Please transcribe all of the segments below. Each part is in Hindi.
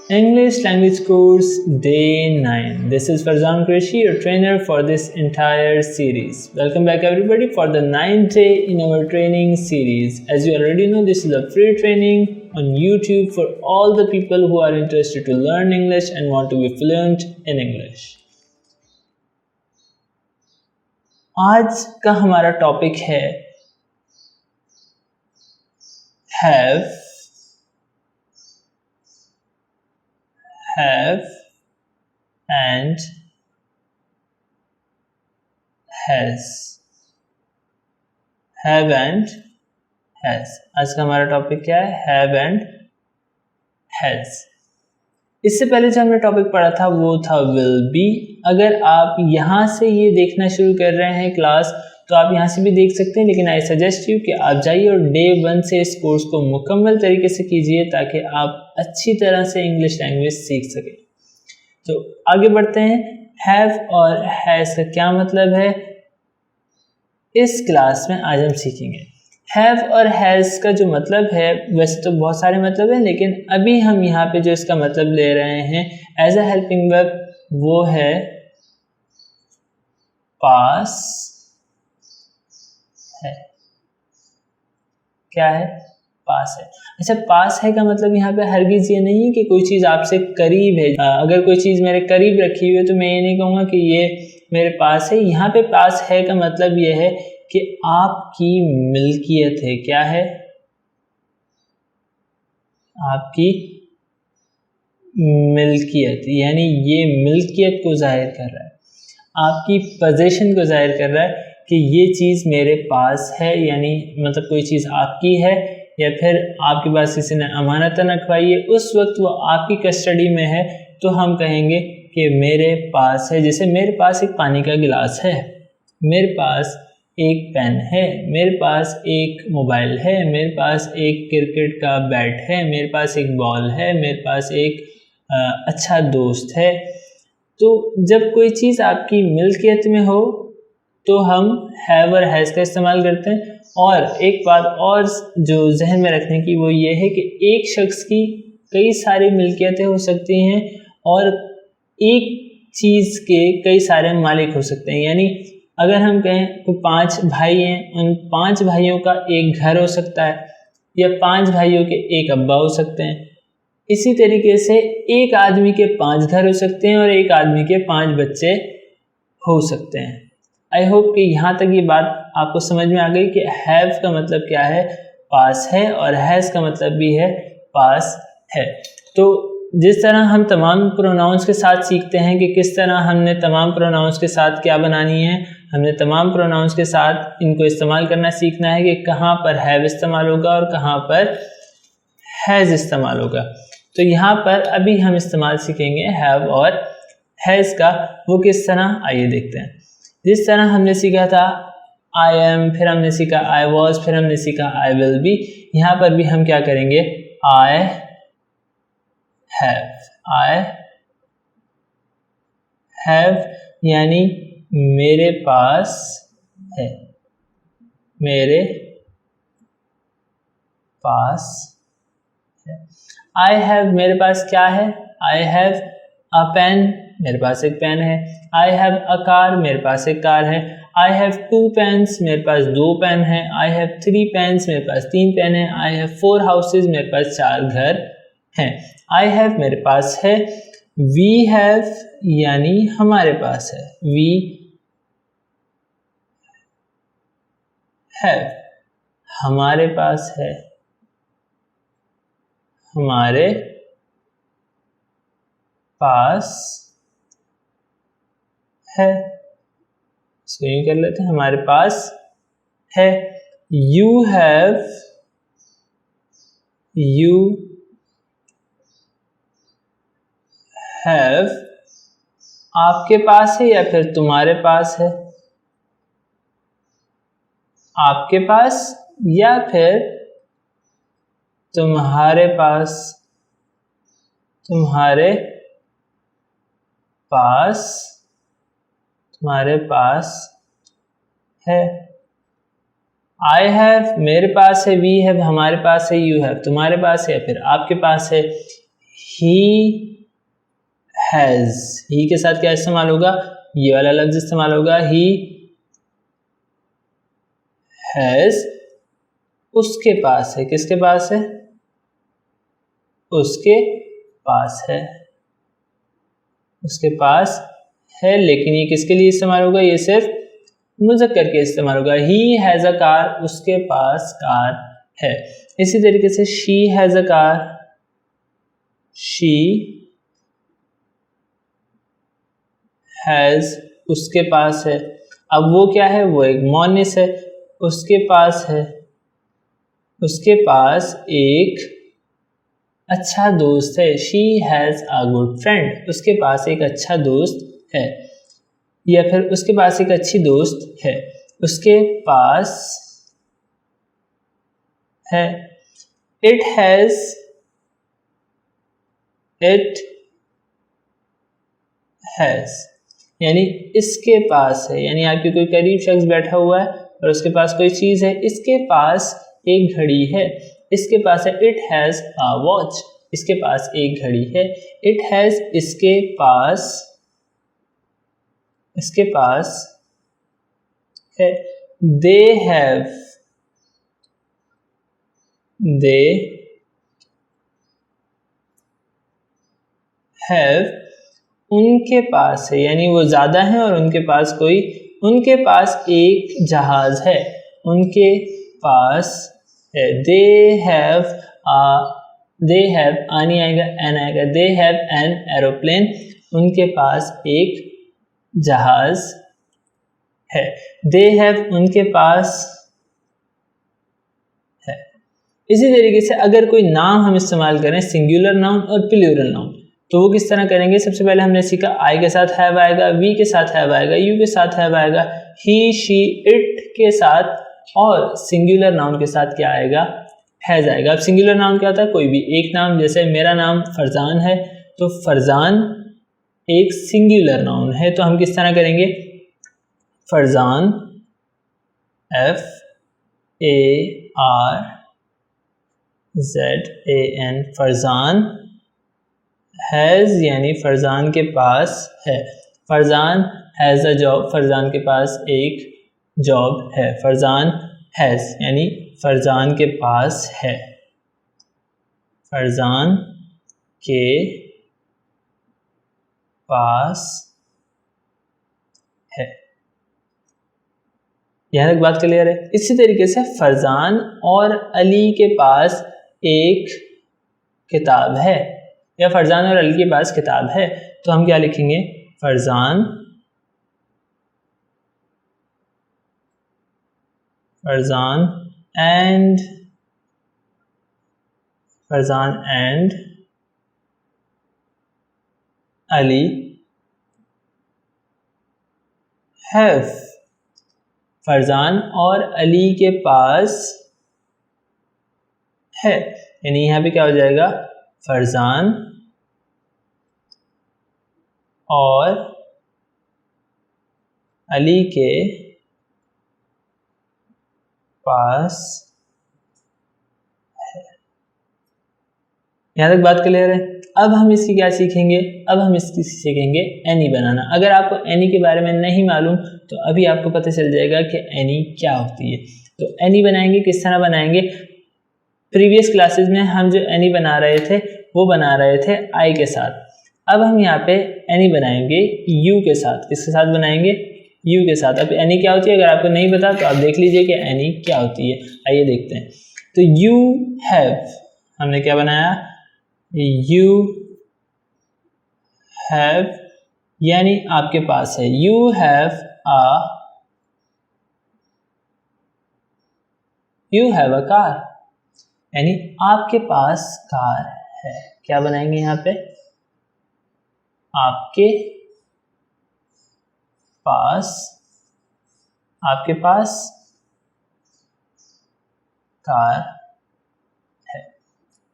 English Language Course Day 9. This is Farzan Qureshi, your trainer for this entire series. Welcome back everybody for the 9th day in our training series. As you already know, this is a free training on YouTube for all the people who are interested to learn English and want to be fluent in English. आज का हमारा टॉपिक है have and has. Have and has. आज का हमारा टॉपिक क्या है? Have and has. इससे पहले जो हमने टॉपिक पढ़ा था वो था will be. अगर आप यहाँ से ये देखना शुरू कर रहे हैं क्लास तो आप यहाँ से भी देख सकते हैं, लेकिन आई सजेस्ट यू कि आप जाइए और डे 1 से इस कोर्स को मुकम्मल तरीके से कीजिए ताकि आप अच्छी तरह से इंग्लिश लैंग्वेज सीख सकें। तो आगे बढ़ते हैं। हैव और हैज़ का क्या मतलब है इस क्लास में आज हम सीखेंगे। हैव और हैज़ का जो मतलब है, वैसे तो बहुत सारे मतलब हैं, लेकिन अभी हम यहाँ पे जो इसका मतलब ले रहे हैं एज अ हेल्पिंग वर्ब वो है पास है। क्या है? पास है। अच्छा, पास है का मतलब यहाँ पे हरगिज ये नहीं है कि कोई चीज़ आपसे करीब है। अगर कोई चीज़ मेरे करीब रखी हुई है तो मैं ये नहीं कहूँगा कि ये मेरे पास है। यहाँ पे पास है का मतलब ये है कि आपकी मिल्कियत है। क्या है? आपकी मिल्कियत, यानी ये मिल्कियत को जाहिर कर रहा है, आपकी पोजीशन को जाहिर कर रहा है कि ये चीज़ मेरे पास है। यानी मतलब कोई चीज़ आपकी है या फिर आपके पास किसी ने अमानतन रखवाई है, उस वक्त वो आपकी कस्टडी में है तो हम कहेंगे कि मेरे पास है। जैसे मेरे पास एक पानी का गिलास है, मेरे पास एक पेन है, मेरे पास एक मोबाइल है, मेरे पास एक क्रिकेट का बैट है, मेरे पास एक बॉल है, मेरे पास एक अच्छा दोस्त है। तो जब कोई चीज़ आपकी मिल्कियत में हो तो हम हैव और हैज़ का इस्तेमाल करते हैं। और एक बात और जो जहन में रखने की वो ये है कि एक शख्स की कई सारी मिल्कियतें हो सकती हैं और एक चीज़ के कई सारे मालिक हो सकते हैं। यानी अगर हम कहें तो 5 भाई हैं, उन 5 भाइयों का एक घर हो सकता है या 5 भाइयों के एक अब्बा हो सकते हैं। इसी तरीके से एक आदमी के 5 घर हो सकते हैं और एक आदमी के 5 बच्चे हो सकते हैं। आई होप कि यहाँ तक ये बात आपको समझ में आ गई कि हैव का मतलब क्या है, पास है, और हैज़ का मतलब भी है पास है। तो जिस तरह हम तमाम प्रोनाउंस के साथ सीखते हैं कि किस तरह हमने तमाम प्रोनाउंस के साथ क्या बनानी है, हमने तमाम प्रोनाउंस के साथ इनको इस्तेमाल करना सीखना है कि कहाँ पर हैव इस्तेमाल होगा और कहाँ पर हैज़ इस्तेमाल होगा। तो यहाँ पर अभी हम इस्तेमाल सीखेंगे हैव और हैज़ का। वो किस तरह, आइए देखते हैं। जिस तरह हमने सीखा था आई एम, फिर हमने सीखा आई वॉज, फिर हमने सीखा आई विल बी, यहाँ पर भी हम क्या करेंगे आई हैव यानी मेरे पास है, मेरे पास है। आई हैव मेरे पास क्या है, आई हैव अ पेन, मेरे पास एक पेन है। आई हैव अ कार, मेरे पास एक कार है। आई हैव 2 पेन्स, मेरे पास 2 पेन है। आई हैव 3 पेन्स, मेरे पास 3 पेन है। आई हैव 4 हाउसेज, मेरे पास 4 घर हैं। आई हैव मेरे पास है। वी हैव यानी हमारे पास है, वी हैव हमारे पास है, हमारे पास है। इसको यूं कर लेते हैं, हमारे पास है। यू हैव आपके पास है या फिर तुम्हारे पास है, आपके पास या फिर तुम्हारे पास, तुम्हारे पास, तुम्हारे पास है। आई हैव मेरे पास है, वी हैव हमारे पास है, यू हैव तुम्हारे पास है या फिर आपके पास है। ही हैज़, ही के साथ क्या इस्तेमाल होगा, ये वाला लफ्ज इस्तेमाल होगा, ही हैज़, उसके पास है, किसके पास है, उसके पास है, उसके पास है, लेकिन ये किसके लिए इस्तेमाल होगा, ये सिर्फ मुज़क्कर के इस्तेमाल होगा। ही हैज़ अ कार, उसके पास कार है। इसी तरीके से she has a car, she has, उसके पास है। अब वो क्या है, वो एक मोनिस है, उसके पास है, उसके पास एक अच्छा दोस्त है। She has a good friend, उसके पास एक अच्छा दोस्त है, या फिर उसके पास एक अच्छी दोस्त है, उसके पास है। इट हैज़, इट हैज़, यानी इसके पास है, यानी आपके कोई करीब शख्स बैठा हुआ है और उसके पास कोई चीज़ है, इसके पास एक घड़ी है, इसके पास है। इट हैज़ अ वॉच, इसके पास एक घड़ी है। इट हैज़, इसके पास, इसके पास है। दे हैव, दे हैव, उनके पास है, यानी वो ज़्यादा है और उनके पास कोई, उनके पास एक जहाज है, उनके पास है। दे हैव दे हैव, आनी आएगा, एन आएगा, दे हैव एन एरोप्लेन, उनके पास एक जहाज है। दे हैव, उनके पास है। इसी तरीके से अगर कोई नाम हम इस्तेमाल करें, सिंगुलर नाउन और प्लूरल नाउन, तो वो किस तरह करेंगे। सबसे पहले हमने सीखा आई के साथ हैव आएगा, वी के साथ हैव आएगा, यू के साथ हैव आएगा, ही शी इट के साथ, और सिंगुलर नाउन के साथ क्या आएगा, हैज आएगा। अब सिंगुलर नाउन क्या होता है, कोई भी एक नाम, जैसे मेरा नाम फरजान है, तो फरजान एक सिंगुलर नाउन है, तो हम किस तरह करेंगे, Farzan, F A R Z A N, Farzan, has, यानी फरजान के पास है। Farzan has a job, Farzan के पास एक जॉब है। फरजान हैज़, यानी फरजान के पास है, फरजान के पास है। यहाँ तक बात क्लियर है। इसी तरीके से फरजान और अली के पास एक किताब है, या फरजान और अली के पास किताब है, तो हम क्या लिखेंगे, Farzan, Farzan and, Farzan and Ali have, Farzan और अली के पास है, यानी यहाँ पे क्या हो जाएगा, फरजान और अली के पास है। यहाँ तक बात क्लियर है। अब हम इसकी क्या सीखेंगे, अब हम इसकी सीखेंगे एनी बनाना। अगर आपको एनी के बारे में नहीं मालूम तो अभी आपको पता चल जाएगा कि एनी क्या होती है। तो एनी बनाएंगे, किस तरह बनाएंगे, प्रीवियस क्लासेस में हम जो एनी बना रहे थे वो बना रहे थे आई के साथ। अब हम यहाँ पे एनी बनाएंगे यू के साथ। किसके साथ बनाएंगे, यू के साथ। अब एनी क्या होती है, अगर आपको नहीं पता तो आप देख लीजिए कि एनी क्या होती है। आइए देखते हैं। तो यू हैव, हमने क्या बनाया, यू हैव, यानी आपके पास है। यू हैव अ कार, यानी आपके पास कार है। क्या बनाएंगे यहाँ पे, आपके पास, आपके पास कार है।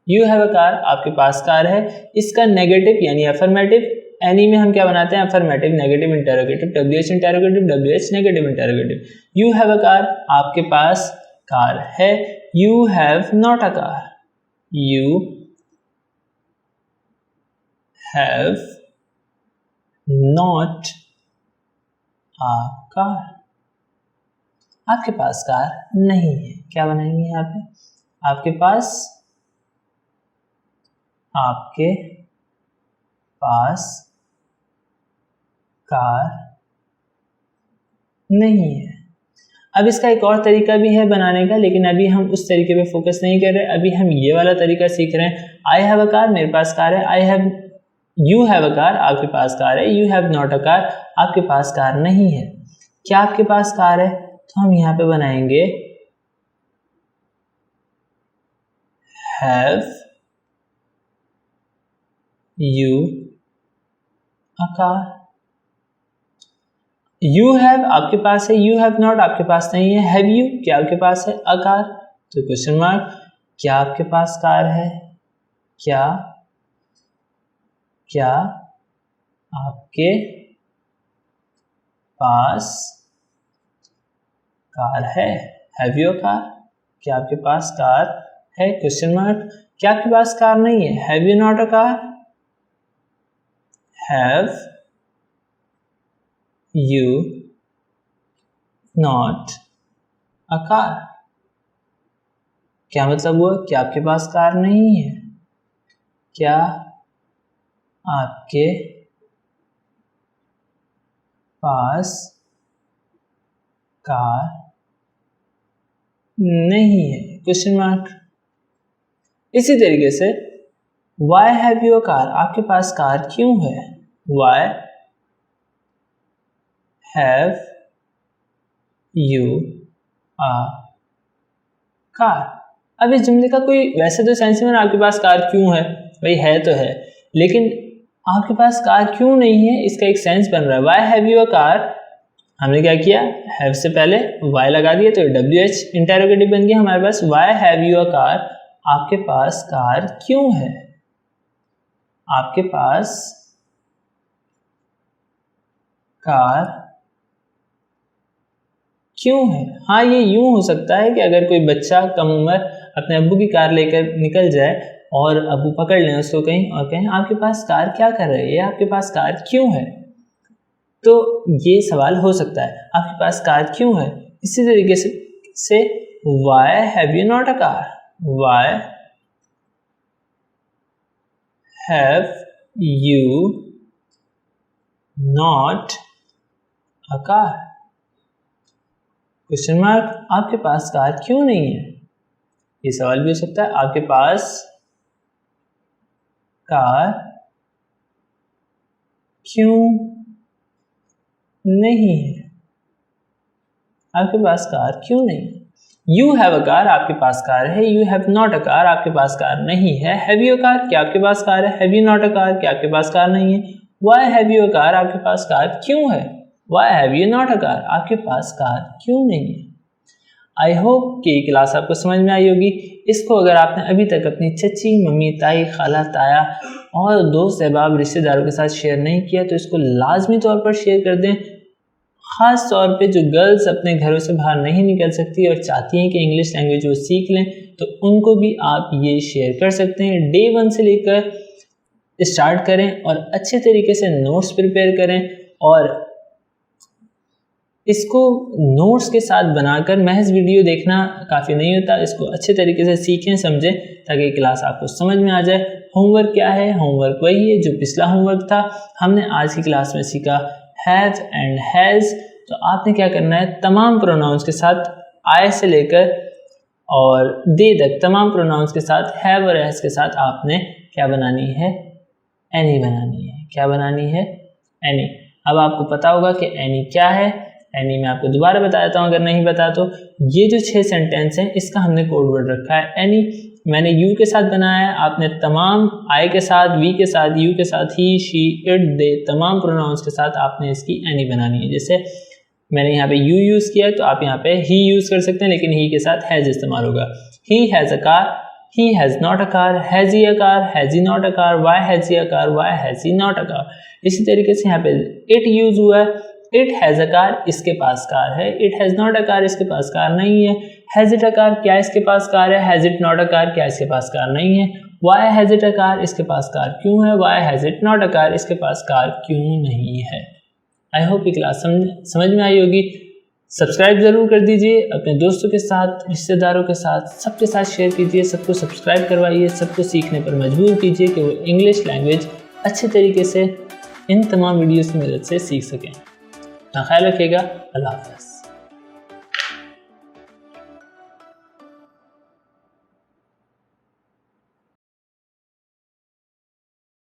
यू हैव अ कार, आपके पास कार है। इसका नेगेटिव यानी अफर्मेटिव, एनी में हम क्या बनाते हैं, affirmative negative interrogative, WH interrogative, WH negative interrogative. You have a car, आपके पास कार है। You have not a car, you have not a car. आपके पास कार नहीं है, क्या बनाएंगे यहाँ पे? आपके पास कार नहीं है। अब इसका एक और तरीका भी है बनाने का, लेकिन अभी हम उस तरीके पे फोकस नहीं कर रहे। अभी हम ये वाला तरीका सीख रहे हैं। आई हैव अ कार, मेरे पास कार है। यू हैव अ कार, आपके पास कार है। You have not a car, आपके पास कार नहीं है। क्या आपके पास कार है? तो हम यहाँ पे बनाएंगे have you a car. You have आपके पास है, यू हैव नॉट आपके पास नहीं है। हैव यू, क्या आपके पास है? अ कार, तो क्वेश्चन मार्क, क्या आपके पास कार है? क्या आपके पास कार है? हैव यू अ कार, क्या आपके पास कार है? क्वेश्चन मार्क, क्या आपके पास कार नहीं है? Have you not a car? Have you not a car, क्या मतलब हुआ? क्या आपके पास कार नहीं है? क्या आपके पास कार नहीं है? Question mark. इसी तरीके से Y have you a car, आपके पास कार क्यों है? Y have you a car. अब इस जुमले का कोई वैसे तो सेंस में आपके पास कार क्यों है, भाई है तो है, लेकिन आपके पास कार क्यों नहीं है, इसका एक सेंस बन रहा है। Y have you a car, हमने क्या किया? हैव से पहले वाई लगा दिया तो WH इंटेरोगेटिव बन गया हमारे पास। Why have you a car, आपके पास कार क्यों है? आपके पास कार क्यों है? हाँ, ये यूं हो सकता है कि अगर कोई बच्चा कम उम्र अपने अब्बू की कार लेकर निकल जाए और अब्बू पकड़ लें उसको कहीं और कहें आपके पास कार क्या कर रही है, आपके पास कार क्यों है, तो ये सवाल हो सकता है आपके पास कार क्यों है। इसी तरीके से Y have you not a car, Y have you not a car, question mark, आपके पास कार क्यों नहीं है। ये सवाल भी हो सकता है, आपके पास कार क्यों नहीं है, आपके पास कार क्यों नहीं है। यू हैव अ कार, आपके पास कार है। You have not a car, आपके पास कार नहीं है। हैव यू अ कार, क्या आपके पास कार है। Have you not a car, क्या आपके पास कार नहीं है। Y have you a car, आपके पास कार क्यों है। Y have you not a car, आपके पास कार क्यों नहीं है। आई होप कि क्लास आपको समझ में आई होगी। इसको अगर आपने अभी तक अपनी चची, मम्मी, ताई, खाला, ताया और दोस्त अहबाब रिश्तेदारों के साथ शेयर नहीं किया तो इसको लाजमी तौर पर शेयर कर दें। ख़ास तौर पे जो गर्ल्स अपने घरों से बाहर नहीं निकल सकती और चाहती हैं कि इंग्लिश लैंग्वेज वो सीख लें, तो उनको भी आप ये शेयर कर सकते हैं। डे 1 से लेकर स्टार्ट करें और अच्छे तरीके से नोट्स प्रिपेयर करें और इसको नोट्स के साथ बनाकर महज वीडियो देखना काफ़ी नहीं होता, इसको अच्छे तरीके से सीखें, समझें, ताकि क्लास आपको समझ में आ जाए। होमवर्क क्या है? होमवर्क वही है जो पिछला होमवर्क था। हमने आज की क्लास में सीखा हैव एंड हैज़। तो आपने क्या करना है, तमाम प्रोनाउंस के साथ आई से लेकर और दे तक तमाम प्रोनाउंस के साथ हैव और हैज़ के साथ आपने क्या बनानी है, एनी बनानी है। क्या बनानी है? एनी। अब आपको पता होगा कि एनी क्या है। एनी मैं आपको दोबारा बता देता हूँ अगर नहीं बता तो। ये जो 6 सेंटेंस हैं इसका हमने कोड वर्ड रखा है एनी। मैंने यू के साथ बनाया है, आपने तमाम आई के साथ, वी के साथ, यू के साथ, ही, शी, इट, दे, तमाम प्रोनाउंस के साथ आपने इसकी एनी बनानी है। जैसे मैंने यहाँ पे यू यूज़ किया है तो आप यहाँ पे ही यूज़ कर सकते हैं, लेकिन ही के साथ हैज़ इस्तेमाल होगा। He has a car, he has not a car, has he a car, has he not a car, why has he a car, why has he not a car। इसी तरीके से यहाँ पे it यूज हुआ है, it has a car, इसके पास कार है। it has not a car, इसके पास कार नहीं है। has it a car, क्या इसके पास कार है। has it not a car, क्या इसके पास कार नहीं है। Why has it a car, इसके पास कार क्यों है, why has it not a car, इसके पास कार क्यों नहीं है। आई होप ये क्लास समझ में आई होगी। सब्सक्राइब ज़रूर कर दीजिए, अपने दोस्तों के साथ, रिश्तेदारों के साथ, सबके साथ शेयर कीजिए, सबको सब्सक्राइब करवाइए, सबको सीखने पर मजबूर कीजिए कि वो इंग्लिश लैंग्वेज अच्छे तरीके से इन तमाम वीडियोज़ की मदद से सीख सकें। अपना ख्याल रखिएगा। अल्लाह हाफ़िज़।